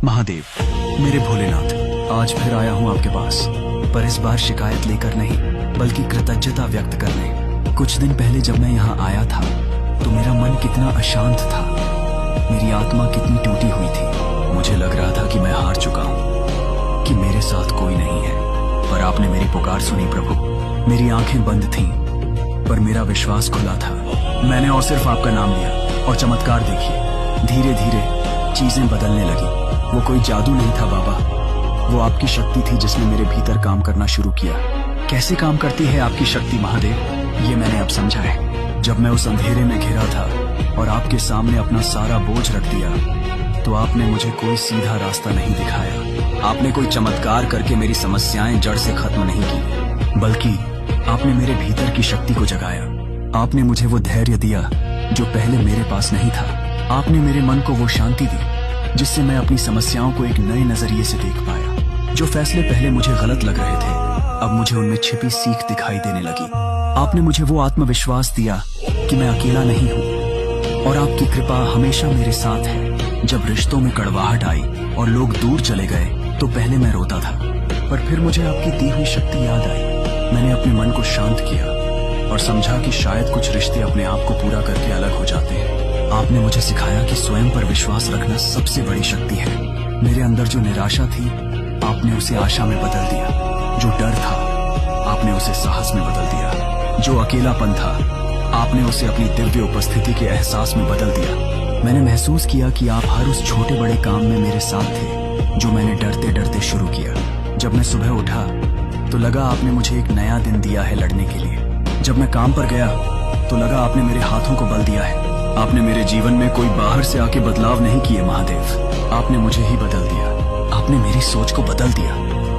महादेव, मेरे भोलेनाथ, आज फिर आया हूँ आपके पास, पर इस बार शिकायत लेकर नहीं बल्कि कृतज्ञता व्यक्त करने। कुछ दिन पहले जब मैं यहाँ आया था तो मेरा मन कितना अशांत था, मेरी आत्मा कितनी टूटी हुई थी। मुझे लग रहा था कि मैं हार चुका हूँ, कि मेरे साथ कोई नहीं है। पर आपने मेरी पुकार सुनी प्रभु। मेरी आंखें बंद थीं पर मेरा विश्वास खुला था। मैंने और सिर्फ आपका नाम लिया और चमत्कार देखिए, धीरे धीरे चीजें बदलने लगी। वो कोई जादू नहीं था बाबा, वो आपकी शक्ति थी जिसने मेरे भीतर काम करना शुरू किया। कैसे काम करती है आपकी शक्ति महादेव, ये मैंने अब समझा है। जब मैं उस अंधेरे में घिरा था और आपके सामने अपना सारा बोझ रख दिया तो आपने मुझे कोई सीधा रास्ता नहीं दिखाया। आपने कोई चमत्कार करके मेरी समस्याएं जड़ से खत्म नहीं की, बल्कि आपने मेरे भीतर की शक्ति को जगाया। आपने मुझे वो धैर्य दिया जो पहले मेरे पास नहीं था। आपने मेरे मन को वो शांति दी जिससे मैं अपनी समस्याओं को एक नए नजरिए से देख पाया। जो फैसले पहले मुझे गलत लग रहे थे अब मुझे उनमें छिपी सीख दिखाई देने लगी। आपने मुझे वो आत्मविश्वास दिया कि मैं अकेला नहीं हूँ और आपकी कृपा हमेशा मेरे साथ है। जब रिश्तों में कड़वाहट आई और लोग दूर चले गए तो पहले मैं रोता था, पर फिर मुझे आपकी दी हुई शक्ति याद आई। मैंने अपने मन को शांत किया और समझा कि शायद कुछ रिश्ते अपने आप को पूरा करके अलग हो जाते हैं। आपने मुझे सिखाया कि स्वयं पर विश्वास रखना सबसे बड़ी शक्ति है। मेरे अंदर जो निराशा थी आपने उसे आशा में बदल दिया, जो डर था आपने उसे साहस में बदल दिया, जो अकेलापन था आपने उसे अपनी दिव्य उपस्थिति के एहसास में बदल दिया। मैंने महसूस किया कि आप हर उस छोटे बड़े काम में मेरे साथ थे जो मैंने डरते डरते शुरू किया। जब मैं सुबह उठा तो लगा आपने मुझे एक नया दिन दिया है लड़ने के लिए। जब मैं काम पर गया तो लगा आपने मेरे हाथों को बल दिया है। आपने मेरे जीवन में कोई बाहर से आके बदलाव नहीं किए महादेव, आपने मुझे ही बदल दिया। आपने मेरी सोच को बदल दिया।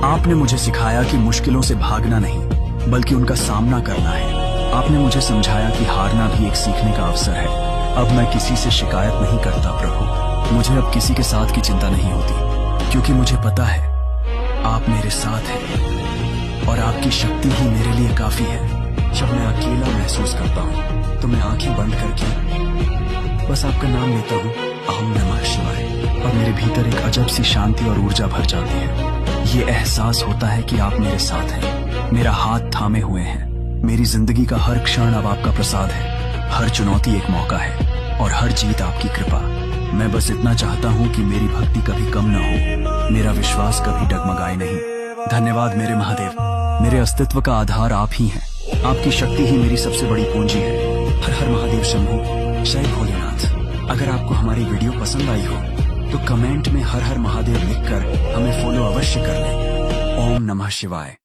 आपने मुझे सिखाया कि मुश्किलों से भागना नहीं बल्कि उनका सामना करना है। आपने मुझे समझाया कि हारना भी एक सीखने का अवसर है। अब मैं किसी से शिकायत नहीं करता प्रभु। मुझे अब किसी के साथ की चिंता नहीं होती, क्योंकि मुझे पता है आप मेरे साथ हैं और आपकी शक्ति ही मेरे लिए काफी है। जब मैं अकेला महसूस करता हूँ तो मैं आंखें बंद करके बस आपका नाम लेता हूँ, अहम नमः शिवाय, और मेरे भीतर एक अजब सी शांति और ऊर्जा भर जाती है। ये एहसास होता है कि आप मेरे साथ हैं, मेरा हाथ थामे हुए हैं। मेरी जिंदगी का हर क्षण अब आपका प्रसाद है। हर चुनौती एक मौका है और हर जीत आपकी कृपा। मैं बस इतना चाहता हूँ कि मेरी भक्ति कभी कम न हो, मेरा विश्वास कभी डगमगाए नहीं। धन्यवाद मेरे महादेव, मेरे अस्तित्व का आधार आप ही हैं। आपकी शक्ति ही मेरी सबसे बड़ी पूंजी है। हर हर महादेव शंभू, जय भोलेनाथ। अगर आपको हमारी वीडियो पसंद आई हो तो कमेंट में हर हर महादेव लिखकर हमें फॉलो अवश्य कर लें। ओम नमः शिवाय।